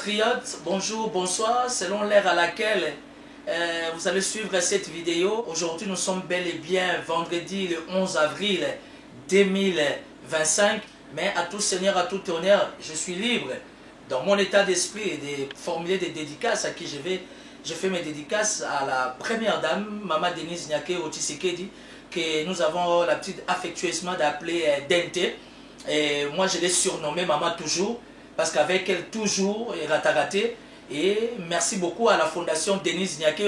compatriotes, bonjour, bonsoir, selon l'ère à laquelle vous allez suivre cette vidéo. Aujourd'hui, nous sommes bel et bien vendredi le 11 avril 2025. Mais à tout seigneur, à tout honneur, je suis libre dans mon état d'esprit de formuler des dédicaces à qui je vais. Je fais mes dédicaces à la première dame, Maman Denise Nyake Otisekedi, que nous avons la petite affectueusement d'appeler Dente. Et moi, je l'ai surnommée Maman Toujours, parce qu'avec elle, toujours, et rataraté. Et merci beaucoup à la fondation Denise Nyake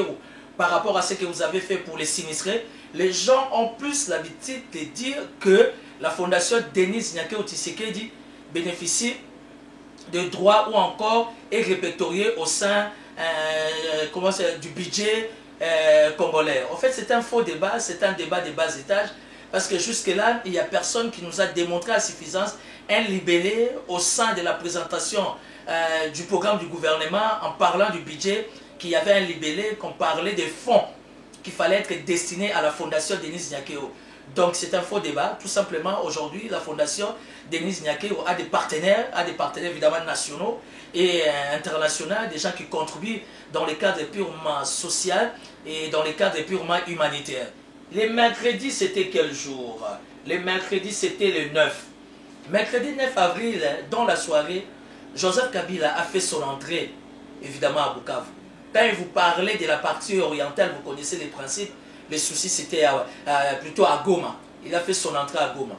par rapport à ce que vous avez fait pour les sinistrés. Les gens ont plus l'habitude de dire que la fondation Denise Nyake Otisekedi bénéficie de droits ou encore est répertoriée au sein du budget congolais. En fait, c'est un faux débat, c'est un débat de bas étage, parce que jusque-là, il n'y a personne qui nous a démontré à suffisance un libellé au sein de la présentation du programme du gouvernement en parlant du budget, qu'il y avait un libellé, qu'on parlait des fonds qui fallait être destinés à la fondation Denise Nyake. Donc c'est un faux débat. Tout simplement, aujourd'hui, la fondation Denise Nyake a des partenaires évidemment nationaux et internationaux, des gens qui contribuent dans les cadres purement social et dans les cadres purement humanitaires. Les mercredis, c'était quel jour? Les mercredis, c'était le 9. Mercredi 9 avril, dans la soirée, Joseph Kabila a fait son entrée, évidemment à Bukavu. Quand il vous parlait de la partie orientale, vous connaissez les principes, les soucis c'était plutôt à Goma. Il a fait son entrée à Goma.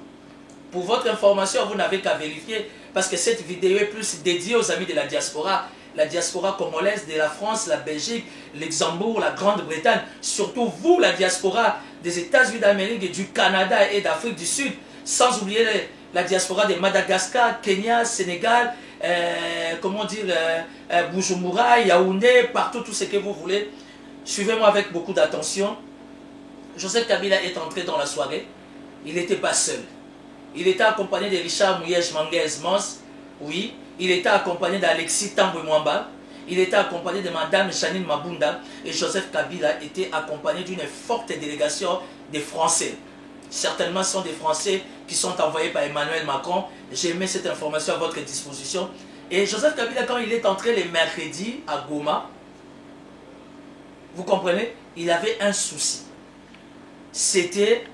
Pour votre information, vous n'avez qu'à vérifier, parce que cette vidéo est plus dédiée aux amis de la diaspora congolaise, de la France, la Belgique, Luxembourg, la Grande-Bretagne, surtout vous, la diaspora des États-Unis d'Amérique, du Canada et d'Afrique du Sud, sans oublier la diaspora de Madagascar, Kenya, Sénégal, Bujumbura, Yaoundé, partout, tout ce que vous voulez. Suivez-moi avec beaucoup d'attention. Joseph Kabila est entré dans la soirée. Il n'était pas seul. Il était accompagné de Richard Mouyej Manguez Mons. Oui. Il était accompagné d'Alexis Tambwe Mwamba. Il était accompagné de Madame Janine Mabunda. Et Joseph Kabila était accompagné d'une forte délégation des Français. Certainement, ce sont des Français qui sont envoyés par Emmanuel Macron. J'ai mis cette information à votre disposition. Et Joseph Kabila, quand il est entré le mercredi à Goma, vous comprenez, il avait un souci. C'était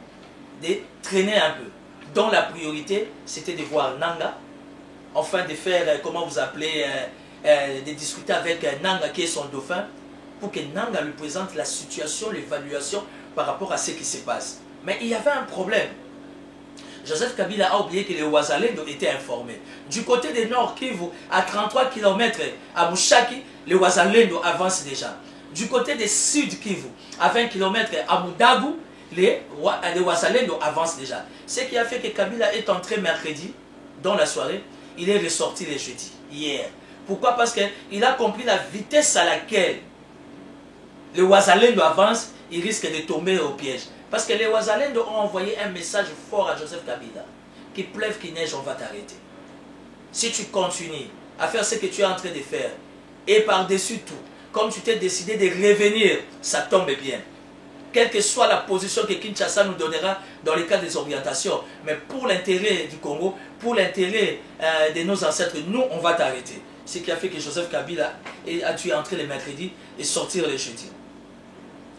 de traîner un peu. Dont la priorité, c'était de voir Nanga, enfin de faire, comment vous appelez, de discuter avec Nanga qui est son dauphin, pour que Nanga lui présente la situation, l'évaluation par rapport à ce qui se passe. Mais il y avait un problème. Joseph Kabila a oublié que les Ouazalendo étaient informés. Du côté des Nord Kivu, à 33 km à Mouchaki, les Ouazalendo avancent déjà. Du côté des Sud Kivu, à 20 km à Moudagu, les Ouazalendo avancent déjà. Ce qui a fait que Kabila est entré mercredi, dans la soirée, il est ressorti le jeudi, hier. Pourquoi? Parce qu'il a compris la vitesse à laquelle les Ouazalendo avancent, il risque de tomber au piège. Parce que les Ouazalendo ont envoyé un message fort à Joseph Kabila. Qu'il pleuve, qu'il neige, on va t'arrêter. Si tu continues à faire ce que tu es en train de faire, et par-dessus tout, comme tu t'es décidé de revenir, ça tombe bien. Quelle que soit la position que Kinshasa nous donnera dans le cadre des orientations, mais pour l'intérêt du Congo, pour l'intérêt de nos ancêtres, nous, on va t'arrêter. Ce qui a fait que Joseph Kabila a dû entrer le mercredi et sortir le jeudi.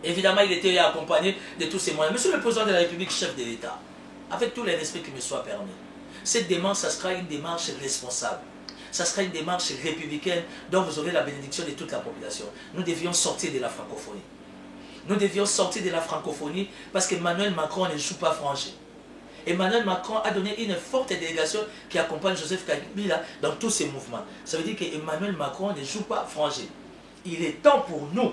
Évidemment, il était accompagné de tous ces moyens. Monsieur le Président de la République, chef de l'État, avec tous les respects qui me soient permis, cette démarche, ça sera une démarche responsable. Ça sera une démarche républicaine dont vous aurez la bénédiction de toute la population. Nous devions sortir de la francophonie. Nous devions sortir de la francophonie parce qu'Emmanuel Macron ne joue pas frangé. Emmanuel Macron a donné une forte délégation qui accompagne Joseph Kabila dans tous ces mouvements. Ça veut dire qu'Emmanuel Macron ne joue pas frangé. Il est temps pour nous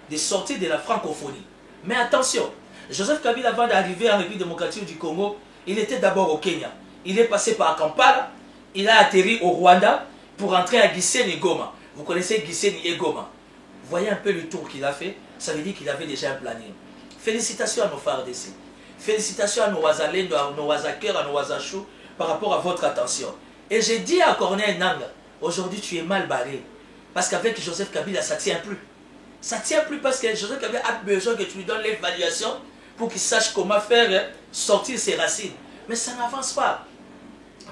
de sortir de la francophonie. Mais attention, Joseph Kabila, avant d'arriver en République démocratique du Congo, il était d'abord au Kenya. Il est passé par Kampala, il a atterri au Rwanda pour entrer à Gisenyi Goma. Vous connaissez Gisenyi et Goma. Voyez un peu le tour qu'il a fait, ça veut dire qu'il avait déjà un planning. Félicitations à nos FARDC. Félicitations à nos Ouazalendo, à nos Ouazakers, à nos Ouazachou par rapport à votre attention. Et j'ai dit à Corneille Nanga, aujourd'hui tu es mal barré. Parce qu'avec Joseph Kabila, ça ne tient plus. Ça ne tient plus parce que Joseph Kabila a besoin que tu lui donnes l'évaluation pour qu'il sache comment faire sortir ses racines. Mais ça n'avance pas.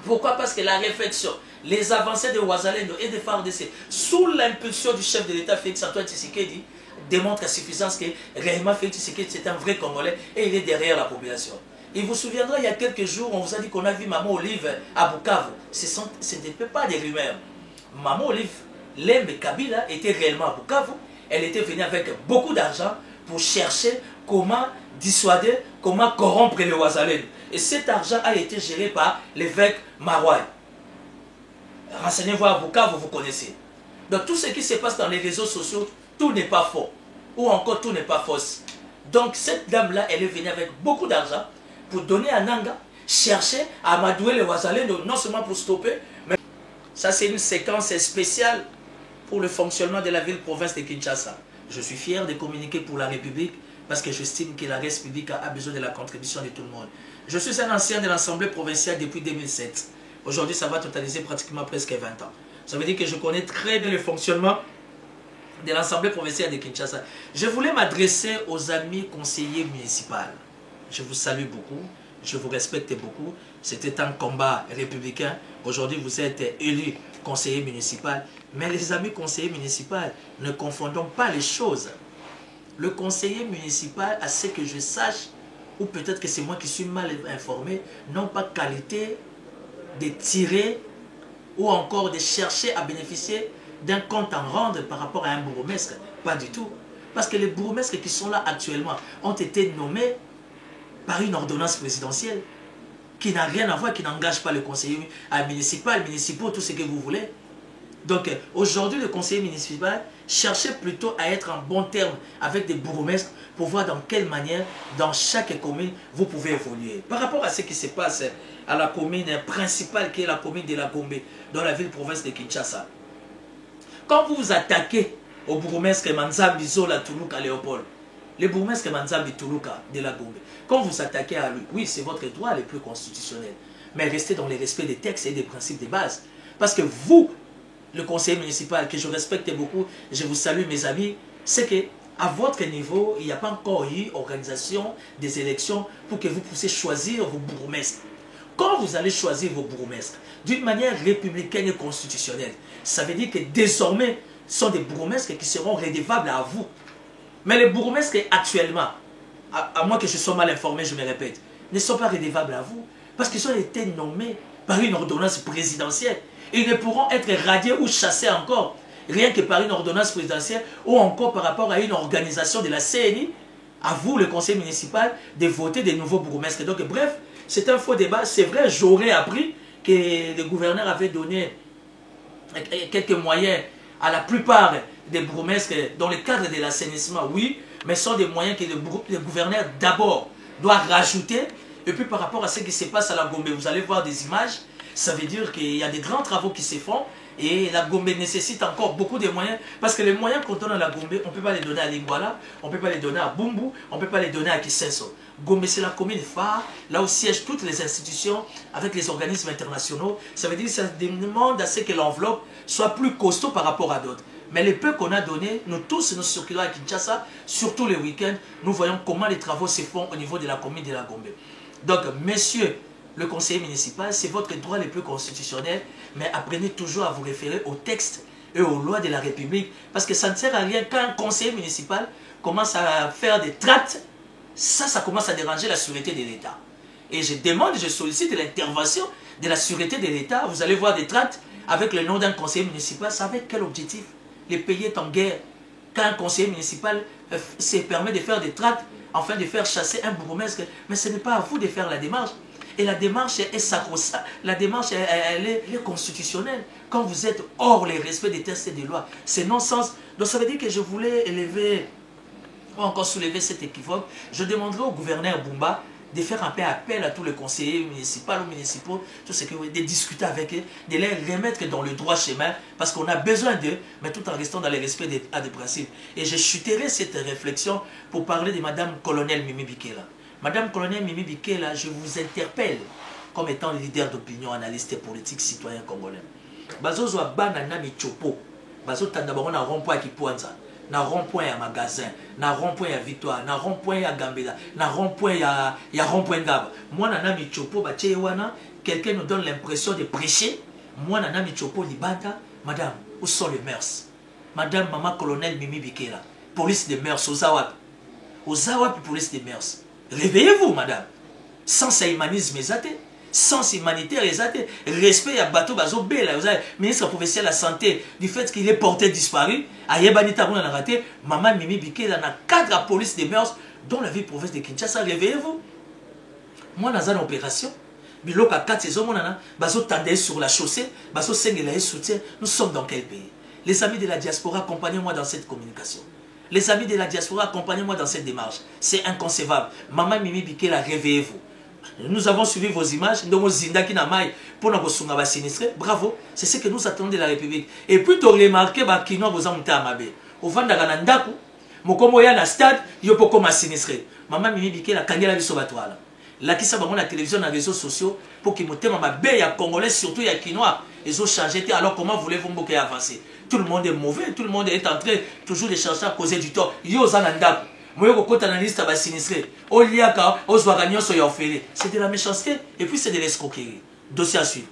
Pourquoi? Parce que la réflexion, les avancées de Ouazalendo et de FARDC, sous l'impulsion du chef de l'État Félix Antoine Tshisekedi, démontrent à suffisance que réellement Félix Tshisekedi c'est un vrai Congolais et il est derrière la population. Il vous souviendra, il y a quelques jours, on vous a dit qu'on a vu Maman Olive à Bukavu. Ce n'était pas des rumeurs. Maman Olive, Lembe Kabila, était réellement à Bukavu. Elle était venue avec beaucoup d'argent pour chercher comment dissuader, comment corrompre les Ouazalendo. Et cet argent a été géré par l'évêque Marouaï. Renseignez-vous à Bukavu, vous connaissez. Donc tout ce qui se passe dans les réseaux sociaux, tout n'est pas faux. Ou encore tout n'est pas fausse. Donc cette dame-là, elle est venue avec beaucoup d'argent pour donner à Nanga, chercher à amadouer les Ouazalendo, non seulement pour stopper, mais ça c'est une séquence spéciale pour le fonctionnement de la ville-province de Kinshasa. Je suis fier de communiquer pour la République parce que j'estime que la République a besoin de la contribution de tout le monde. Je suis un ancien de l'Assemblée provinciale depuis 2007. Aujourd'hui, ça va totaliser pratiquement presque 20 ans. Ça veut dire que je connais très bien le fonctionnement de l'Assemblée provinciale de Kinshasa. Je voulais m'adresser aux amis conseillers municipaux. Je vous salue beaucoup, je vous respecte beaucoup. C'était un combat républicain. Aujourd'hui, vous êtes élu conseiller municipal. Mais les amis conseillers municipaux, ne confondons pas les choses. Le conseiller municipal, à ce que je sache, ou peut-être que c'est moi qui suis mal informé, n'ont pas qualité de tirer ou encore de chercher à bénéficier d'un compte en rendre par rapport à un bourgmestre. Pas du tout. Parce que les bourgmestres qui sont là actuellement ont été nommés par une ordonnance présidentielle qui n'a rien à voir, qui n'engage pas le conseiller municipal, municipal, tout ce que vous voulez. Donc aujourd'hui, le conseiller municipal, cherchez plutôt à être en bon terme avec des bourgmestres pour voir dans quelle manière, dans chaque commune, vous pouvez évoluer. Par rapport à ce qui se passe à la commune principale, qui est la commune de la Gombe, dans la ville-province de Kinshasa, quand vous vous attaquez au bourgmestre Manzambi Zola Toulouka Léopold, le bourgmestre Manzambi Toulouka de la Gombe, quand vous attaquez à lui, oui, c'est votre droit le plus constitutionnel, mais restez dans le respect des textes et des principes de base. Parce que vous, le conseiller municipal, que je respecte beaucoup, je vous salue mes amis, c'est que à votre niveau, il n'y a pas encore eu organisation des élections pour que vous puissiez choisir vos bourgmestres. Quand vous allez choisir vos bourgmestres d'une manière républicaine et constitutionnelle, ça veut dire que désormais, ce sont des bourgmestres qui seront redevables à vous. Mais les bourgmestres actuellement, à moins que je sois mal informé, je me répète, ne sont pas redevables à vous parce qu'ils ont été nommés par une ordonnance présidentielle. Ils ne pourront être radiés ou chassés encore, rien que par une ordonnance présidentielle ou encore par rapport à une organisation de la CNI, à vous, le conseil municipal, de voter des nouveaux bourgmestres. Donc bref, c'est un faux débat. C'est vrai, j'aurais appris que le gouverneur avait donné quelques moyens à la plupart des bourgmestres dans le cadre de l'assainissement, oui, mais ce sont des moyens que le gouverneur d'abord doit rajouter. Et puis par rapport à ce qui se passe à la Gombe, vous allez voir des images. Ça veut dire qu'il y a des grands travaux qui se font et la Gombe nécessite encore beaucoup de moyens parce que les moyens qu'on donne à la Gombe, on ne peut pas les donner à Lingwala, on ne peut pas les donner à Bumbu, on ne peut pas les donner à Kisenso. Gombe, c'est la commune phare, là où siègent toutes les institutions avec les organismes internationaux. Ça veut dire que ça demande à ce que l'enveloppe soit plus costaud par rapport à d'autres. Mais le peu qu'on a donné, nous tous, nous circulons à Kinshasa, surtout les week-ends, nous voyons comment les travaux se font au niveau de la commune de la Gombe. Donc, messieurs, le conseiller municipal, c'est votre droit le plus constitutionnel, mais apprenez toujours à vous référer aux textes et aux lois de la République, parce que ça ne sert à rien qu'un conseiller municipal commence à faire des tracts, ça commence à déranger la sûreté de l'État. Et je demande, je sollicite l'intervention de la sûreté de l'État. Vous allez voir des tracts avec le nom d'un conseiller municipal, c'est avec quel objectif? Le pays est en guerre. Quand un conseiller municipal se permet de faire des tracts, afin de faire chasser un bourgmestre, mais ce n'est pas à vous de faire la démarche. Et la démarche est sacro-sainte, la démarche elle est constitutionnelle. Quand vous êtes hors les respects des textes et des lois, c'est non-sens. Donc ça veut dire que je voulais élever, ou encore soulever cet équivoque. Je demanderai au gouverneur Bumba de faire un peu appel à tous les conseillers municipaux ou municipaux, tout ce que, de discuter avec eux, de les remettre dans le droit chemin, parce qu'on a besoin d'eux, mais tout en restant dans le respect des principes. Et je chuterai cette réflexion pour parler de Madame Colonel Mimi Bikela. Madame Colonel Mimi Bikela, je vous interpelle comme étant leader d'opinion, analyste politique, citoyen congolais. Bazozo a banana mi chopo, bazo tanda bango na rompo a Kipuanza. na rond-point ya magasin, na rond-point ya Victoire, na rond-point ya Gambela, na rond-point ya rond-point Ngaba. Moi nana michopo ba wana, quelqu'un nous donne l'impression de prêcher. Moi nana michopo libanda, madame, où sont les mœurs? Madame maman colonel Mimi Bikela, police des mœurs aux Zawap, police des mœurs. Réveillez-vous madame. Sans humanisme exaté, sans humanitaire exaté, respect à bateau bazo bela, vous avez ministre professionnel de la santé du fait qu'il est porté disparu, à Yebanita on a raté, maman Mimi Biké dans la cadre de la police des mœurs dans la ville province de Kinshasa, réveillez-vous. Moi dans une opération, bilok à 4 saisons monana, bazo tendait sur la chaussée, bazo sengela soutien, nous sommes dans quel pays? Les amis de la diaspora, accompagnez-moi dans cette communication. Les amis de la diaspora, accompagnez-moi dans cette démarche. C'est inconcevable. Maman Mimi Biké, réveillez-vous. Nous avons suivi vos images. Bravo. C'est ce que nous attendons de la République. Et puis, tu as remarqué que nous avons été à Mabé. Au vent de la Nandaku, Mokomo ya na stade, yo poko ma sinistre. Maman Mimi Biké, la kangela biso batwala. La qui s'abonne à la télévision, dans les réseaux sociaux, pour qu'il me ma bé, ya Congolais, surtout ya Kinois. Ils ont changé. Alors, comment voulez-vous que avancer? Tout le monde est mauvais, tout le monde est en train toujours de chercher à causer du tort. Yo zanandaku. C'est de la méchanceté et puis c'est de l'escroquerie. Dossier à suivre.